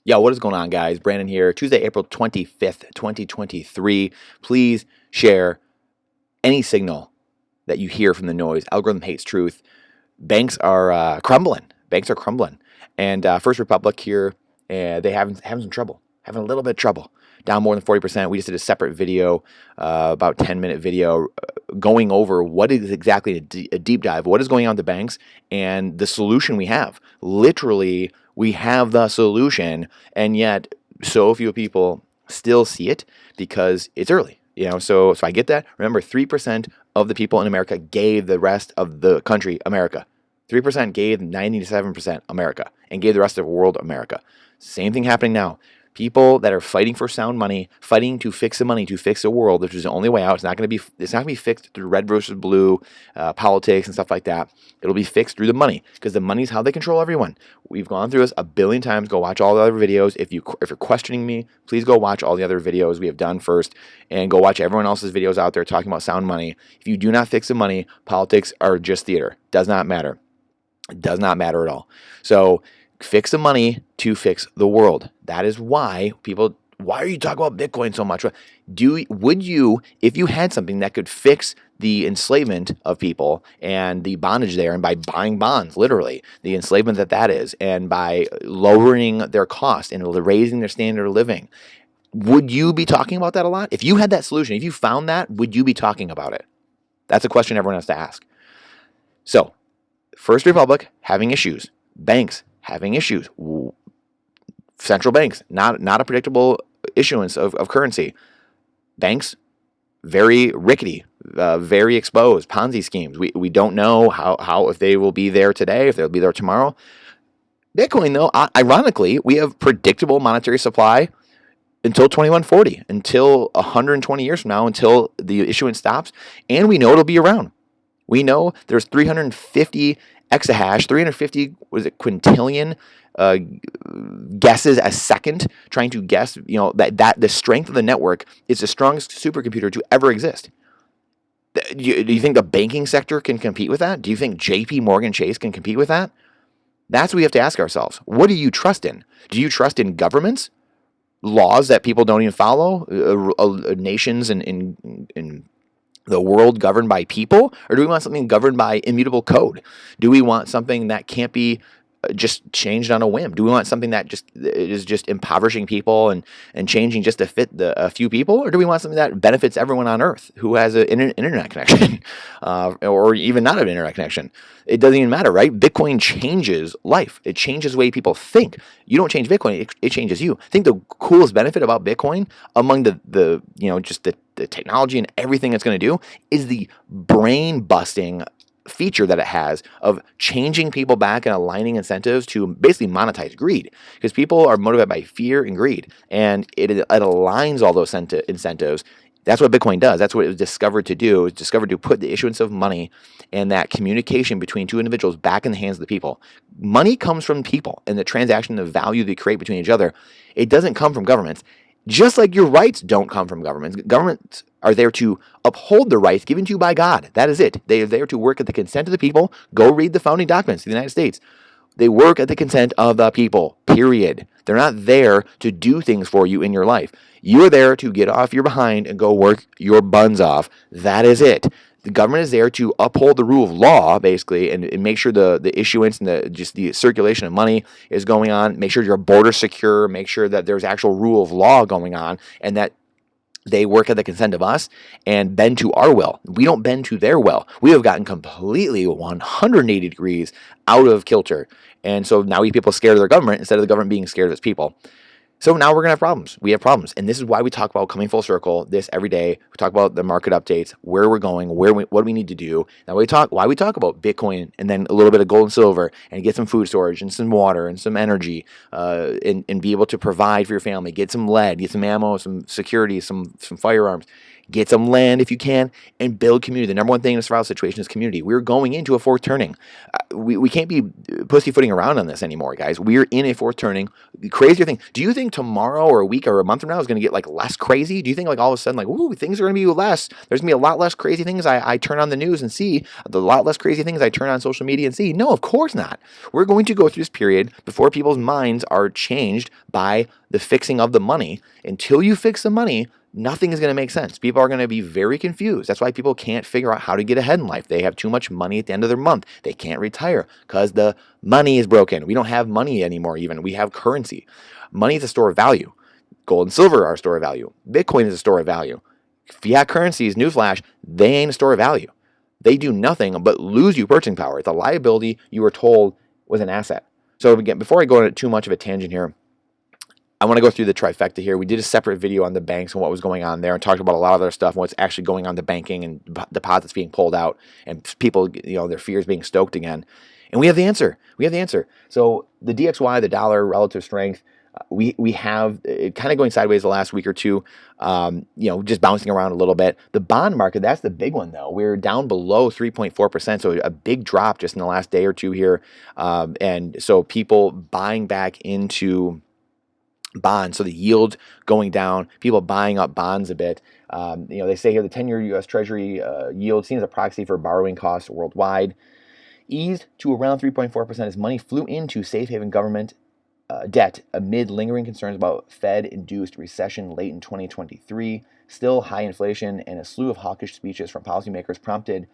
Yo, what is going on, guys? Brandon here. Tuesday, April 25th, 2023. Please share any signal that you hear from the noise. Algorithm hates truth. Banks are crumbling. Banks are crumbling. And First Republic here, they having some trouble. Having a little bit of trouble. Down more than 40%. We just did a separate video, about 10-minute video, going over what is exactly a deep dive, what is going on with the banks, and the solution we have. Literally, we have the solution, and yet so few people still see it because it's early. So I get that. Remember, 3% of the people in America gave the rest of the country America. 3% gave 97% America and gave the rest of the world America. Same thing happening now. People that are fighting for sound money, fighting to fix the money, to fix the world, which is the only way out. It's not going to be fixed through red versus blue politics and stuff like that. It'll be fixed through the money, because the money is how they control everyone. We've gone through this a billion times. Go watch all the other videos. If you're questioning me, please go watch all the other videos we have done first, and go watch everyone else's videos out there talking about sound money. If you do not fix the money, politics are just theater. Does not matter. It does not matter at all. So fix the money to fix the world. That is why why are you talking about Bitcoin so much? Would you, if you had something that could fix the enslavement of people and the bondage there, and by buying bonds, literally, the enslavement that is, and by lowering their cost and raising their standard of living, would you be talking about that a lot? If you had that solution, if you found that, would you be talking about it? That's a question everyone has to ask. So, First Republic having issues. Banks having issues. Central banks, not a predictable issuance of currency. Banks, very rickety, very exposed. Ponzi schemes. We don't know how if they will be there today, if they'll be there tomorrow. Bitcoin, though, ironically, we have predictable monetary supply until 2140, until 120 years from now, until the issuance stops, and we know it'll be around. We know there's 350 exahash, 350, quintillion guesses a second, trying to guess, that the strength of the network is the strongest supercomputer to ever exist. Do you think the banking sector can compete with that? Do you think JP Morgan Chase can compete with that? That's what we have to ask ourselves. What do you trust in? Do you trust in governments? Laws that people don't even follow? Nations in the world governed by people? Or do we want something governed by immutable code? Do we want something that can't be just changed on a whim? Do we want something that is just impoverishing people and changing just to fit a few people? Or do we want something that benefits everyone on Earth who has an internet connection or even not an internet connection? It doesn't even matter, right? Bitcoin changes life. It changes the way people think. You don't change Bitcoin, it changes you. I think the coolest benefit about Bitcoin, among the technology and everything it's going to do, is the brain busting feature that it has of changing people back and aligning incentives to basically monetize greed, because people are motivated by fear and greed, and it aligns all those incentives. That's what Bitcoin does. That's what it was discovered to do. It was discovered to put the issuance of money and that communication between two individuals back in the hands of the people. Money comes from people, and the transaction, the value they create between each other, it doesn't come from governments. Just like your rights don't come from governments. Governments are there to uphold the rights given to you by God. That is it. They are there to work at the consent of the people. Go read the founding documents of the United States. They work at the consent of the people, period. They're not there to do things for you in your life. You're there to get off your behind and go work your buns off. That is it. The government is there to uphold the rule of law, basically, and make sure the issuance and the circulation of money is going on. Make sure your border's secure. Make sure that there's actual rule of law going on, and that they work at the consent of us and bend to our will. We don't bend to their will. We have gotten completely 180 degrees out of kilter. And so now we have people scared of their government instead of the government being scared of its people. So now we're going to have problems. We have problems. And this is why we talk about coming full circle this every day. We talk about the market updates, where we're going, what we need to do. Now why we talk about Bitcoin and then a little bit of gold and silver, and get some food storage and some water and some energy, and be able to provide for your family. Get some lead, get some ammo, some security, some firearms. Get some land if you can, and build community. The number one thing in a survival situation is community. We're going into a fourth turning. We can't be pussyfooting around on this anymore, guys. We're in a fourth turning. Crazier thing. Do you think tomorrow or a week or a month from now is going to get like less crazy? Do you think like all of a sudden like, ooh, things are going to be less? There's going to be a lot less crazy things I turn on the news and see. A lot less crazy things I turn on social media and see. No, of course not. We're going to go through this period before people's minds are changed by the fixing of the money. Until you fix the money, nothing is going to make sense. People are going to be very confused. That's why people can't figure out how to get ahead in life. They have too much money at the end of their month. They can't retire because the money is broken. We don't have money anymore even. We have currency. Money is a store of value. Gold and silver are a store of value. Bitcoin is a store of value. Fiat currencies, newsflash, they ain't a store of value. They do nothing but lose you purchasing power. It's a liability you were told was an asset. So again, before I go into too much of a tangent here, I want to go through the trifecta here. We did a separate video on the banks and what was going on there and talked about a lot of other stuff and what's actually going on to banking and deposits being pulled out and people, their fears being stoked again. And we have the answer. So the DXY, the dollar relative strength, we have it kind of going sideways the last week or two, just bouncing around a little bit. The bond market, that's the big one though. We're down below 3.4%, so a big drop just in the last day or two here. And so people buying back into bonds, so the yield going down, people buying up bonds a bit. They say here the 10-year U.S. Treasury yield, seen as a proxy for borrowing costs worldwide, eased to around 3.4% as money flew into safe haven government debt amid lingering concerns about Fed-induced recession late in 2023. Still, high inflation and a slew of hawkish speeches from policymakers prompted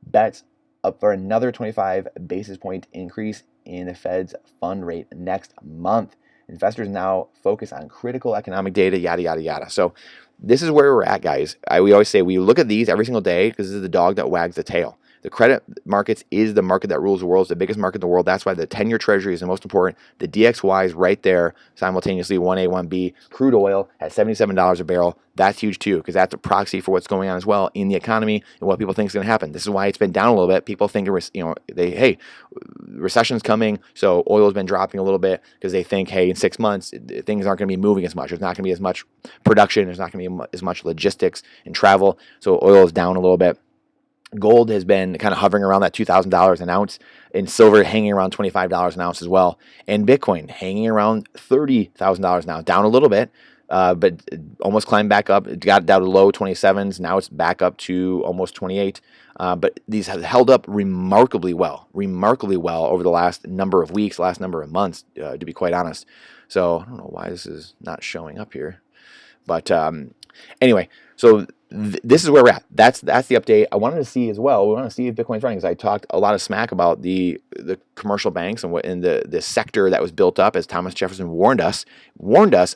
bets up for another 25 basis point increase in the Fed's fund rate next month. Investors now focus on critical economic data, yada, yada, yada. So this is where we're at, guys. We always say we look at these every single day because this is the dog that wags the tail. The credit markets is the market that rules the world. It's the biggest market in the world. That's why the 10-year Treasury is the most important. The DXY is right there, simultaneously 1A, 1B. Crude oil at $77 a barrel. That's huge too, because that's a proxy for what's going on as well in the economy and what people think is going to happen. This is why it's been down a little bit. People think, recession's coming, so oil has been dropping a little bit because they think, hey, in 6 months, things aren't going to be moving as much. There's not going to be as much production. There's not going to be as much logistics and travel, so oil is down a little bit. Gold has been kind of hovering around that $2,000 an ounce, and silver hanging around $25 an ounce as well, and Bitcoin hanging around $30,000 now, down a little bit, but almost climbed back up. It got down to low 27s. Now it's back up to almost 28. But these have held up remarkably well over the last number of weeks, last number of months, to be quite honest. So I don't know why this is not showing up here. But anyway, so this is where we're at. That's the update. I wanted to see as well. We want to see if Bitcoin's running, because I talked a lot of smack about the commercial banks and what in the sector that was built up, as Thomas Jefferson warned us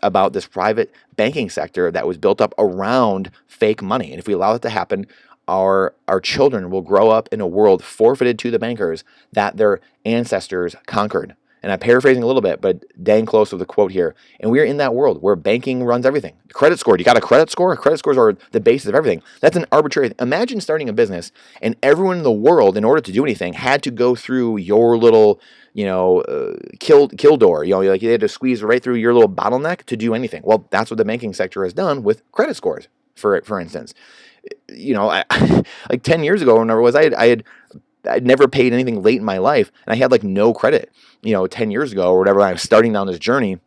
about this private banking sector that was built up around fake money. And if we allow it to happen, our children will grow up in a world forfeited to the bankers that their ancestors conquered. And I'm paraphrasing a little bit, but dang close with the quote here. And we're in that world where banking runs everything. Credit score. You got a credit score? Credit scores are the basis of everything. That's an arbitrary. Imagine starting a business and everyone in the world, in order to do anything, had to go through your little, kill door. Like you had to squeeze right through your little bottleneck to do anything. Well, that's what the banking sector has done with credit scores, for instance. Like 10 years ago, whenever it was, I'd never paid anything late in my life, and I had like no credit, 10 years ago or whatever. I was starting down this journey,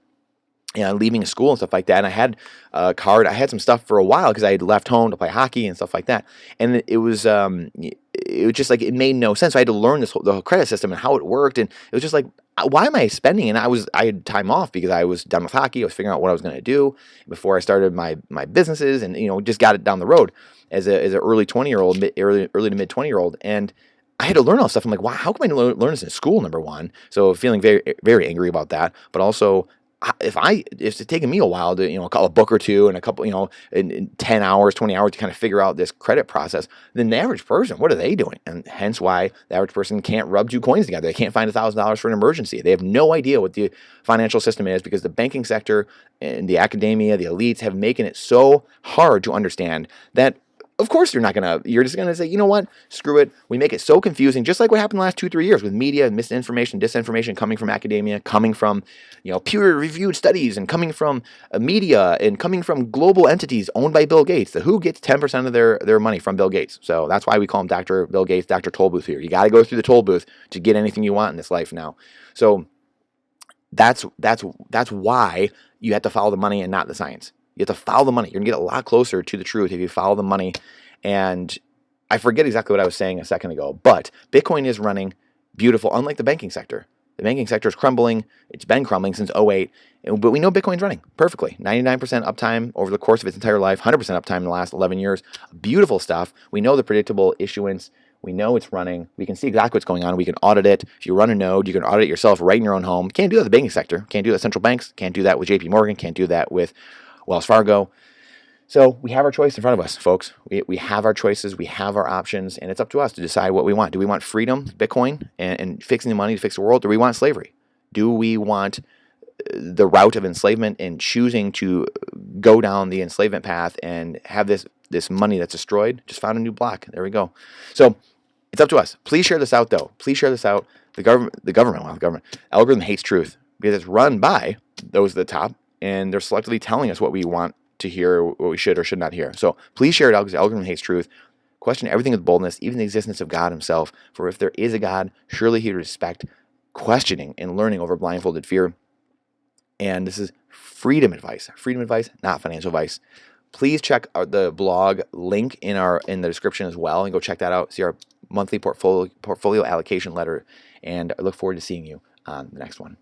leaving school and stuff like that. And I had a card. I had some stuff for a while because I had left home to play hockey and stuff like that. And it was just like, it made no sense. So I had to learn the whole credit system and how it worked. And it was just like, why am I spending? And I had time off because I was done with hockey. I was figuring out what I was going to do before I started my businesses, and just got it down the road as an early 20-year-old, early to mid 20-year-old. And I had to learn all this stuff. I'm like, wow, how come I didn't learn this in school, number one? So feeling very, very angry about that. But also, if it's taken me a while to, a book or two and a couple, in 10 hours, 20 hours to kind of figure out this credit process, then the average person, what are they doing? And hence why the average person can't rub two coins together. They can't find $1,000 for an emergency. They have no idea what the financial system is, because the banking sector and the academia, the elites have making it so hard to understand that Of course you're just gonna say, you know what, screw it. We make it so confusing, just like what happened the last 2-3 years with media, misinformation, disinformation coming from academia, coming from, peer-reviewed studies, and coming from media, and coming from global entities owned by Bill Gates. The WHO gets 10% of their money from Bill Gates. So that's why we call him Dr. Bill Gates, Dr. Toll Booth here. You got to go through the toll booth to get anything you want in this life now. So that's why you have to follow the money and not the science. You have to follow the money. You're going to get a lot closer to the truth if you follow the money. And I forget exactly what I was saying a second ago, but Bitcoin is running beautiful, unlike the banking sector. The banking sector is crumbling. It's been crumbling since '08, but we know Bitcoin's running perfectly. 99% uptime over the course of its entire life, 100% uptime in the last 11 years. Beautiful stuff. We know the predictable issuance. We know it's running. We can see exactly what's going on. We can audit it. If you run a node, you can audit it yourself right in your own home. Can't do that with the banking sector. Can't do that with central banks. Can't do that with JP Morgan. Can't do that with Wells Fargo. So we have our choice in front of us, folks. We have our choices. We have our options. And it's up to us to decide what we want. Do we want freedom, Bitcoin, and fixing the money to fix the world? Do we want slavery? Do we want the route of enslavement and choosing to go down the enslavement path and have this money that's destroyed? Just found a new block. There we go. So it's up to us. Please share this out, though. Please share this out. The government algorithm hates truth because it's run by those at the top, and they're selectively telling us what we want to hear, what we should or should not hear. So please share it out because the algorithm hates truth. Question everything with boldness, even the existence of God himself. For if there is a God, surely he would respect questioning and learning over blindfolded fear. And this is freedom advice, not financial advice. Please check out the blog link in the description as well, and go check that out. See our monthly portfolio allocation letter, and I look forward to seeing you on the next one.